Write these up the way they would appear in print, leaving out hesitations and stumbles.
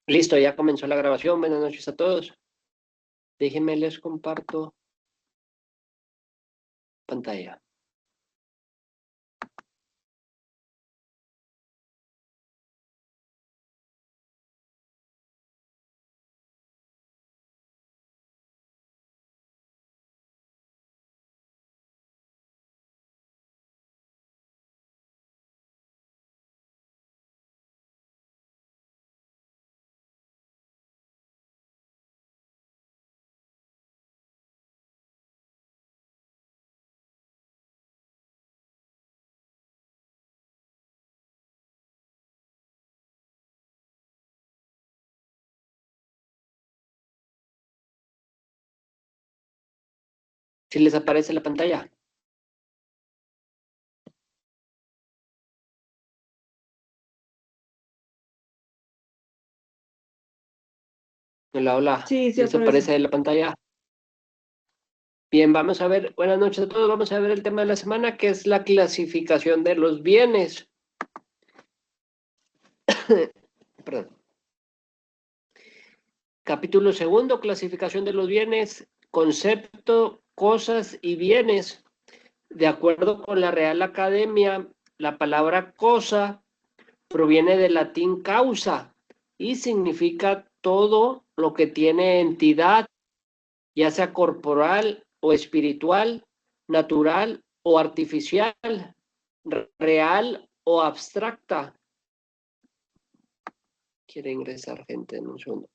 Listo, ya comenzó la grabación. Buenas noches a todos. Déjenme les comparto pantalla. Si les aparece la pantalla. Hola, hola. Sí, sí ¿Les aparece. aparece la pantalla? Bien, vamos a ver. Buenas noches a todos. Vamos a ver el tema de la semana, que es la clasificación de los bienes. Perdón. Capítulo segundo, clasificación de los bienes, concepto, cosas y bienes. De acuerdo con la Real Academia, la palabra cosa proviene del latín causa y significa todo lo que tiene entidad, ya sea corporal o espiritual, natural o artificial, real o abstracta. Quiere ingresar gente en un segundo.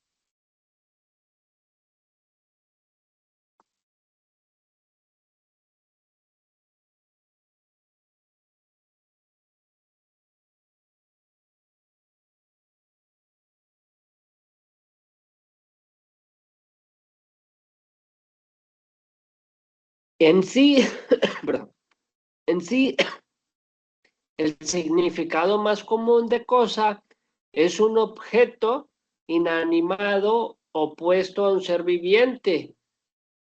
En sí, perdón, en sí, el significado más común de cosa es un objeto inanimado opuesto a un ser viviente,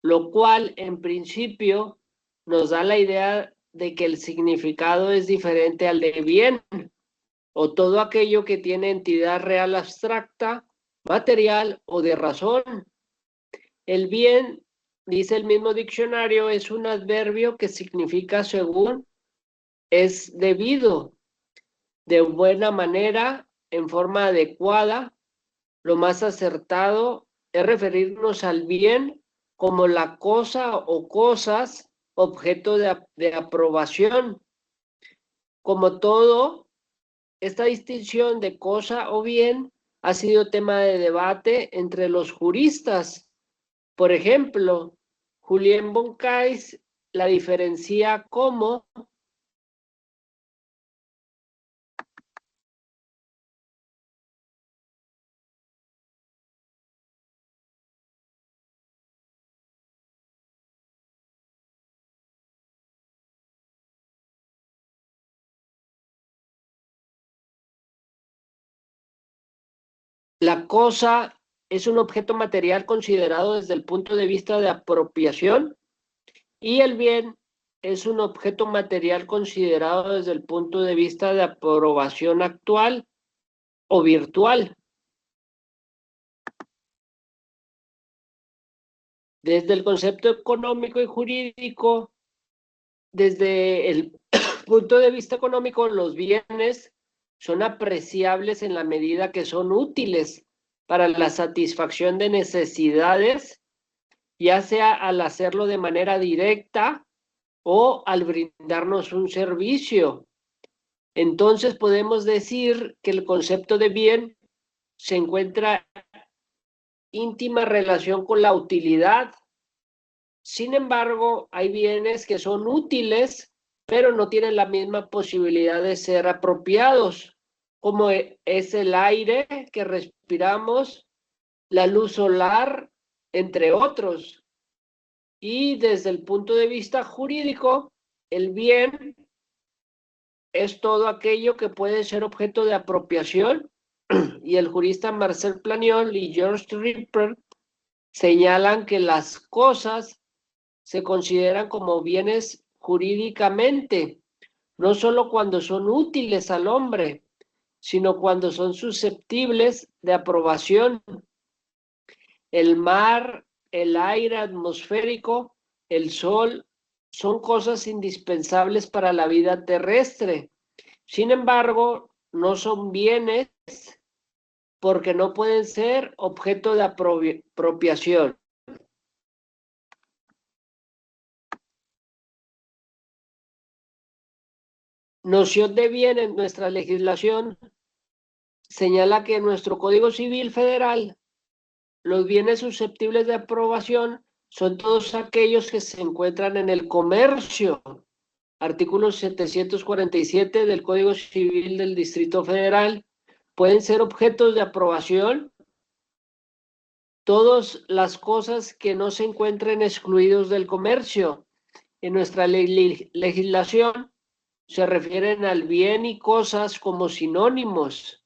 lo cual en principio nos da la idea de que el significado es diferente al de bien, o todo aquello que tiene entidad real abstracta, material o de razón. El bien, dice el mismo diccionario, es un adverbio que significa según, es debido, de buena manera, en forma adecuada. Lo más acertado es referirnos al bien como la cosa o cosas objeto de aprobación. Como todo, esta distinción de cosa o bien ha sido tema de debate entre los juristas. Por ejemplo, Julien Boncais la diferencia como la cosa es un objeto material considerado desde el punto de vista de apropiación y el bien es un objeto material considerado desde el punto de vista de aprobación actual o virtual. Desde el concepto económico y jurídico, desde el punto de vista económico, los bienes son apreciables en la medida que son útiles para la satisfacción de necesidades, ya sea al hacerlo de manera directa o al brindarnos un servicio. Entonces podemos decir que el concepto de bien se encuentra íntima relación con la utilidad. Sin embargo, hay bienes que son útiles, pero no tienen la misma posibilidad de ser apropiados, como es el aire que respiramos, la luz solar, entre otros. Y desde el punto de vista jurídico, el bien es todo aquello que puede ser objeto de apropiación, y el jurista Marcel Planiol y George Ripper señalan que las cosas se consideran como bienes jurídicamente, no solo cuando son útiles al hombre, sino cuando son susceptibles de aprobación. El mar, el aire atmosférico, el sol, son cosas indispensables para la vida terrestre. Sin embargo, no son bienes porque no pueden ser objeto de apropiación. Noción de bien en nuestra legislación señala que en nuestro Código Civil Federal los bienes susceptibles de aprobación son todos aquellos que se encuentran en el comercio. Artículo 747 del Código Civil del Distrito Federal. Pueden ser objetos de aprobación todas las cosas que no se encuentren excluidos del comercio. En nuestra legislación se refieren al bien y cosas como sinónimos.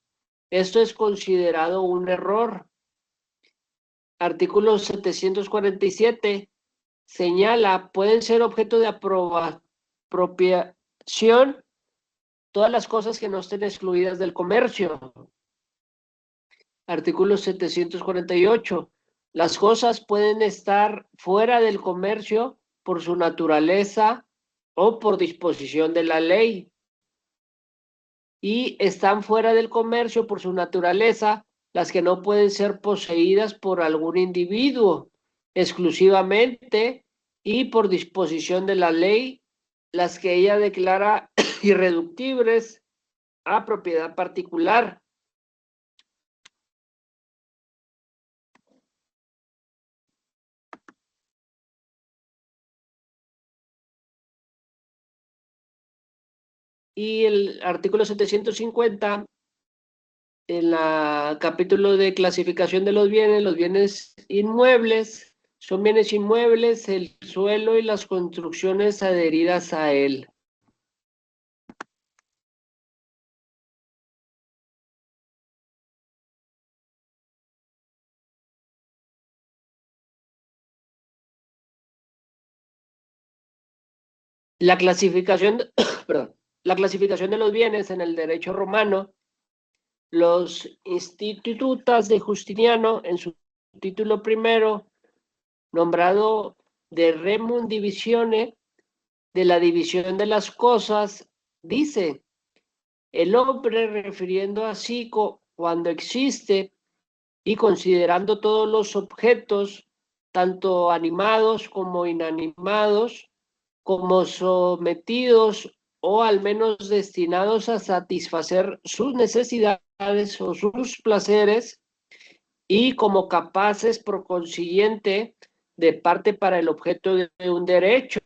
Esto es considerado un error. Artículo 747 señala, pueden ser objeto de apropiación todas las cosas que no estén excluidas del comercio. Artículo 748. Las cosas pueden estar fuera del comercio por su naturaleza o por disposición de la ley. Y están fuera del comercio por su naturaleza las que no pueden ser poseídas por algún individuo exclusivamente y por disposición de la ley, las que ella declara irreductibles a propiedad particular. Y el artículo 750, en el capítulo de clasificación de los bienes inmuebles, son bienes inmuebles, el suelo y las construcciones adheridas a él. La clasificación, perdón, la clasificación de los bienes en el derecho romano, los Institutas de Justiniano, en su título primero, nombrado de Remum Divisione, de la división de las cosas, dice, el hombre refiriendo así cuando existe y considerando todos los objetos, tanto animados como inanimados, como sometidos o al menos destinados a satisfacer sus necesidades o sus placeres, y como capaces, por consiguiente, de parte para el objeto de un derecho.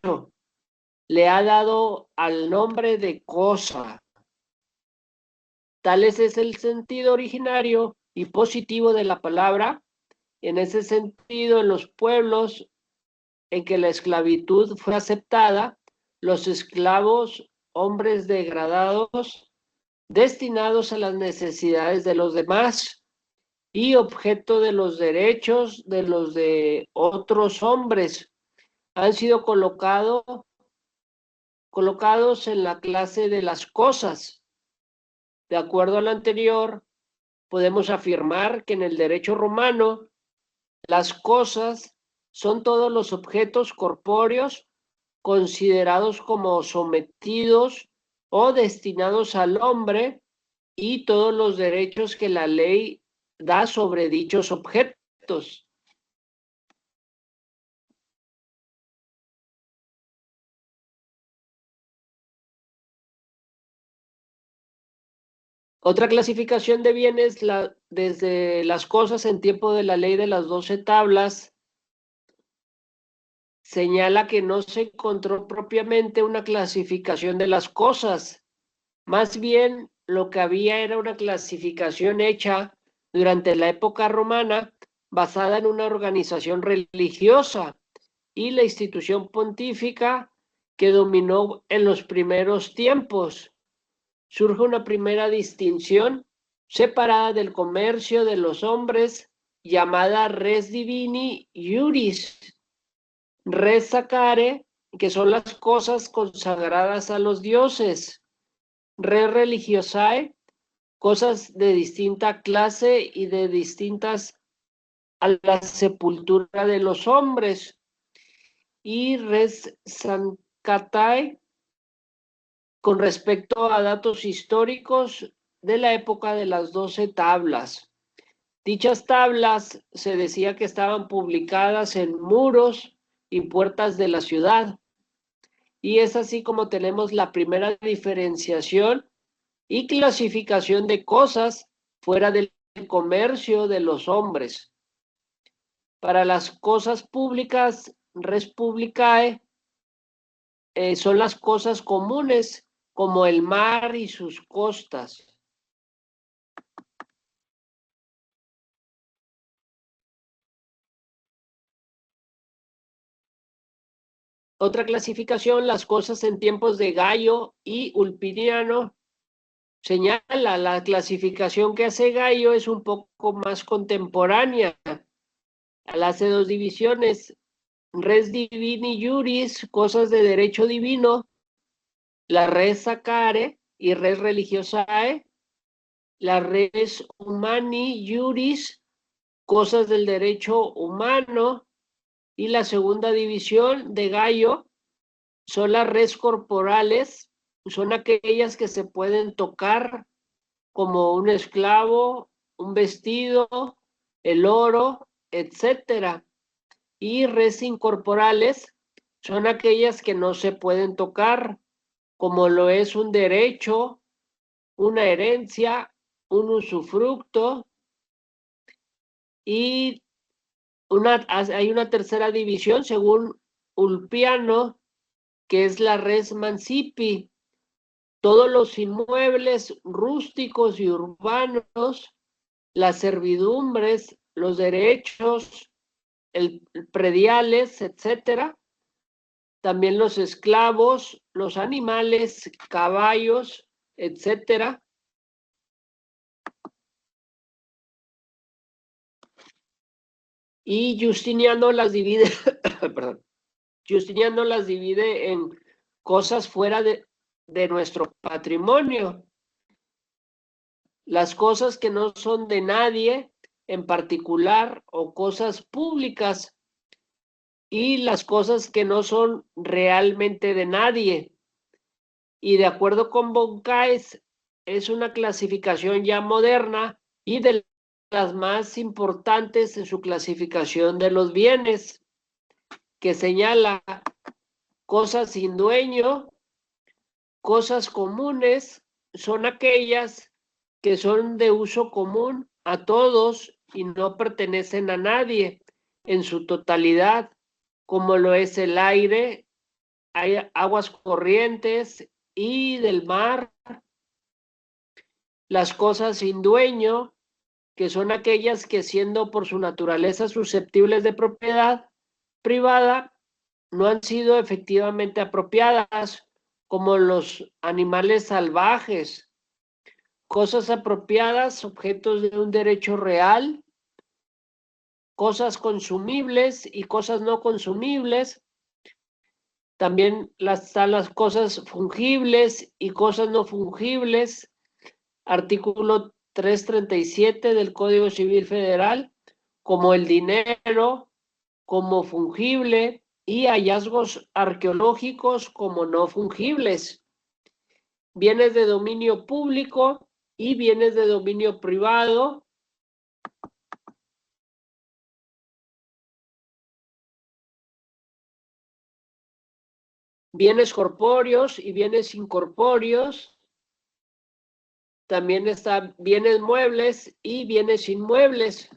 Le ha dado al nombre de cosa. Tal es el sentido originario y positivo de la palabra. En ese sentido, en los pueblos en que la esclavitud fue aceptada, los esclavos, hombres degradados, destinados a las necesidades de los demás y objeto de los derechos de los de otros hombres, han sido colocados en la clase de las cosas. De acuerdo a lo anterior, podemos afirmar que en el derecho romano, las cosas son todos los objetos corpóreos considerados como sometidos o destinados al hombre y todos los derechos que la ley da sobre dichos objetos. Otra clasificación de bienes, desde las cosas en tiempo de la ley de las 12 tablas, señala que no se encontró propiamente una clasificación de las cosas. Más bien, lo que había era una clasificación hecha durante la época romana basada en una organización religiosa y la institución pontífica que dominó en los primeros tiempos. Surge una primera distinción separada del comercio de los hombres llamada res divini iuris, res sacare, que son las cosas consagradas a los dioses, res religiosae, cosas de distinta clase y de distintas a la sepultura de los hombres. Y res sanctae con respecto a datos históricos de la época de las 12 tablas. Dichas tablas se decía que estaban publicadas en muros y puertas de la ciudad. Y es así como tenemos la primera diferenciación y clasificación de cosas fuera del comercio de los hombres. Para las cosas públicas, res publicae, son las cosas comunes como el mar y sus costas. Otra clasificación, las cosas en tiempos de Gallo y Ulpiniano, señala la clasificación que hace Gallo es un poco más contemporánea. Hace dos divisiones, res divini juris, cosas de derecho divino, la res sacare y res religiosae, la res humani juris, cosas del derecho humano, y la segunda división de Gallo son las res corporales, son aquellas que se pueden tocar como un esclavo, un vestido, el oro, etcétera. Y res incorporales son aquellas que no se pueden tocar, como lo es un derecho, una herencia, un usufructo, y hay una tercera división según Ulpiano, que es la res mancipi, todos los inmuebles rústicos y urbanos, las servidumbres, los derechos, el prediales, etcétera, también los esclavos, los animales, caballos, etcétera. Y Justiniano las divide, perdón, Justiniano las divide en cosas fuera de nuestro patrimonio. Las cosas que no son de nadie en particular o cosas públicas, y las cosas que no son realmente de nadie. Y de acuerdo con von Kaes, es una clasificación ya moderna y de las más importantes en su clasificación de los bienes, que señala cosas sin dueño, cosas comunes, son aquellas que son de uso común a todos y no pertenecen a nadie en su totalidad, como lo es el aire, hay aguas corrientes y del mar. Las cosas sin dueño, que son aquellas que siendo por su naturaleza susceptibles de propiedad privada, no han sido efectivamente apropiadas, como los animales salvajes. Cosas apropiadas, objetos de un derecho real, cosas consumibles y cosas no consumibles. También están las cosas fungibles y cosas no fungibles. Artículo 337 del Código Civil Federal, como el dinero, como fungible, y hallazgos arqueológicos como no fungibles. Bienes de dominio público y bienes de dominio privado. Bienes corpóreos y bienes incorpóreos. También están bienes muebles y bienes inmuebles.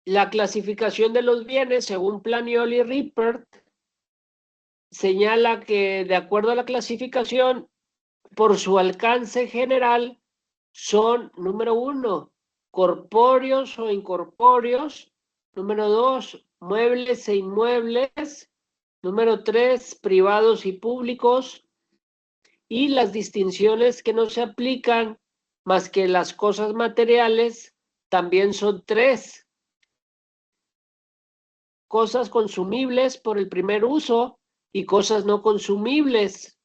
La clasificación de los bienes, según Planiol y Rippert, señala que de acuerdo a la clasificación, por su alcance general, son, número 1, corpóreos o incorpóreos, número 2, muebles e inmuebles, número 3, privados y públicos, y las distinciones que no se aplican más que las cosas materiales también son 3. Cosas consumibles por el primer uso y cosas no consumibles.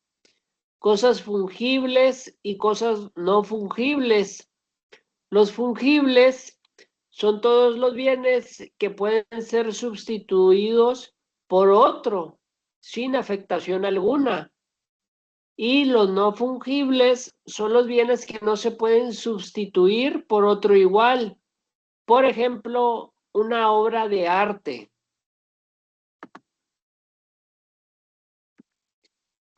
cosas fungibles y cosas no fungibles. Los fungibles son todos los bienes que pueden ser sustituidos por otro sin afectación alguna. Y los no fungibles son los bienes que no se pueden sustituir por otro igual. Por ejemplo, una obra de arte.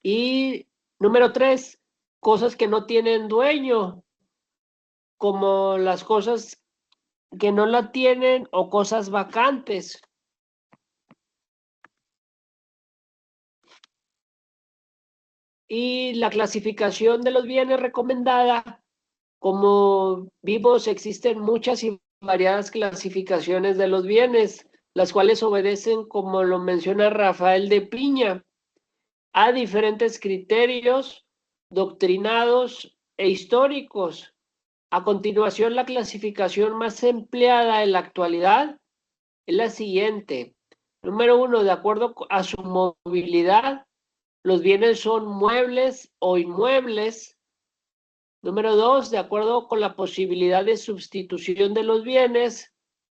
Y número 3, cosas que no tienen dueño, como las cosas que no la tienen o cosas vacantes. Y la clasificación de los bienes recomendada, como vimos, existen muchas y variadas clasificaciones de los bienes, las cuales obedecen, como lo menciona Rafael de Piña, a diferentes criterios doctrinados e históricos. A continuación, la clasificación más empleada en la actualidad es la siguiente. Número 1, de acuerdo a su movilidad, los bienes son muebles o inmuebles. Número 2, de acuerdo con la posibilidad de sustitución de los bienes,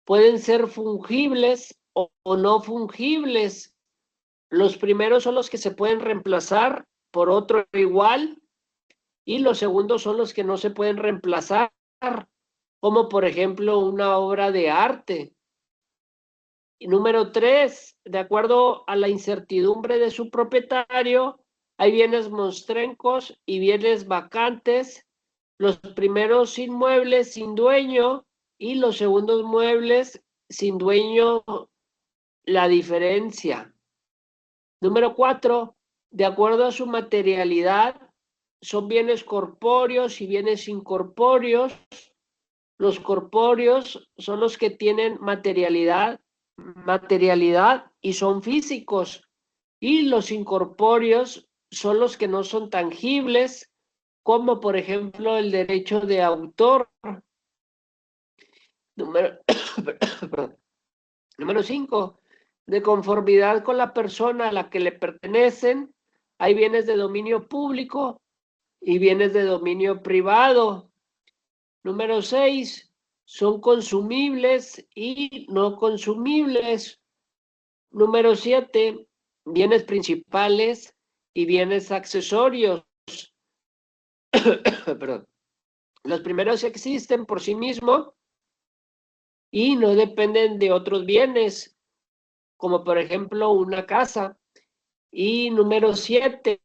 pueden ser fungibles o no fungibles. Los primeros son los que se pueden reemplazar por otro igual y los segundos son los que no se pueden reemplazar, como por ejemplo una obra de arte. Y número 3, de acuerdo a la incertidumbre de su propietario, hay bienes monstrencos y bienes vacantes, los primeros inmuebles sin dueño y los segundos muebles sin dueño, la diferencia. Número 4, de acuerdo a su materialidad, son bienes corpóreos y bienes incorpóreos. Los corpóreos son los que tienen materialidad y son físicos, y los incorpóreos son los que no son tangibles, como por ejemplo el derecho de autor. Número, número 5, de conformidad con la persona a la que le pertenecen, hay bienes de dominio público y bienes de dominio privado. Número 6, son consumibles y no consumibles. Número 7, bienes principales y bienes accesorios. Perdón. Los primeros existen por sí mismos y no dependen de otros bienes, como por ejemplo una casa. Y número 7,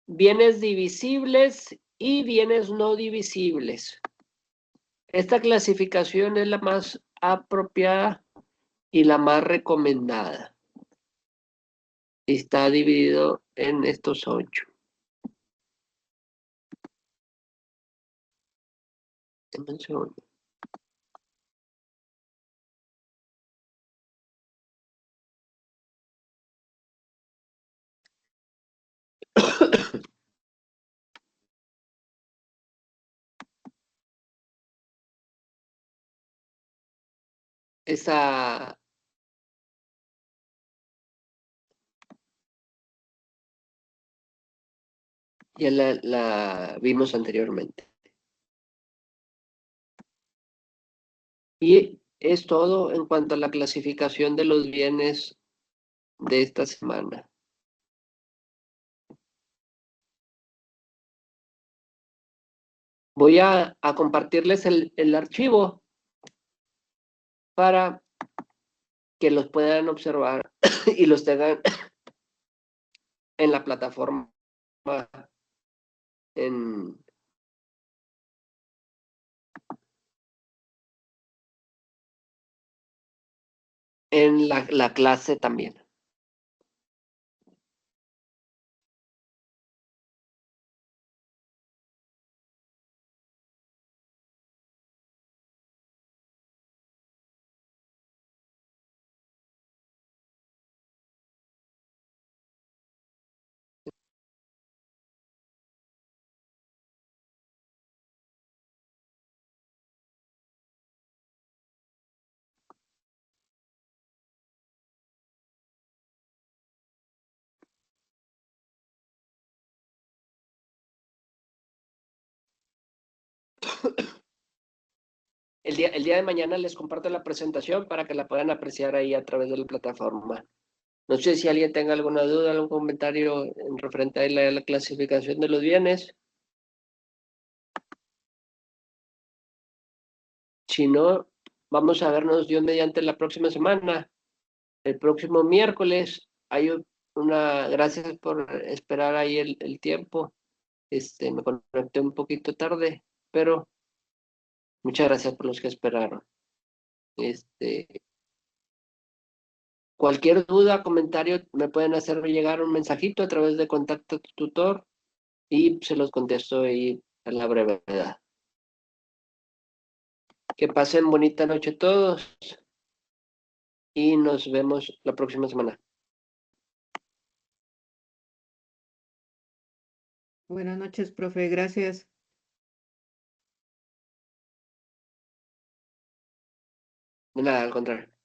bienes divisibles y bienes no divisibles. Esta clasificación es la más apropiada y la más recomendada. Está dividido en estos 8. Esa ya la vimos anteriormente. Y es todo en cuanto a la clasificación de los bienes de esta semana. Voy a compartirles el archivo para que los puedan observar y los tengan en la plataforma en la clase también. El día de mañana les comparto la presentación para que la puedan apreciar ahí a través de la plataforma. No sé si alguien tenga alguna duda, algún comentario en referente a la clasificación de los bienes. Si no, vamos a vernos Dios mediante la próxima semana. El próximo miércoles hay gracias por esperar ahí el tiempo. Me conecté un poquito tarde, pero muchas gracias por los que esperaron. Cualquier duda, comentario, me pueden hacer llegar un mensajito a través de Contacto Tutor y se los contesto ahí a la brevedad. Que pasen bonita noche todos y nos vemos la próxima semana. Buenas noches, profe. Gracias. De nada, al contrario.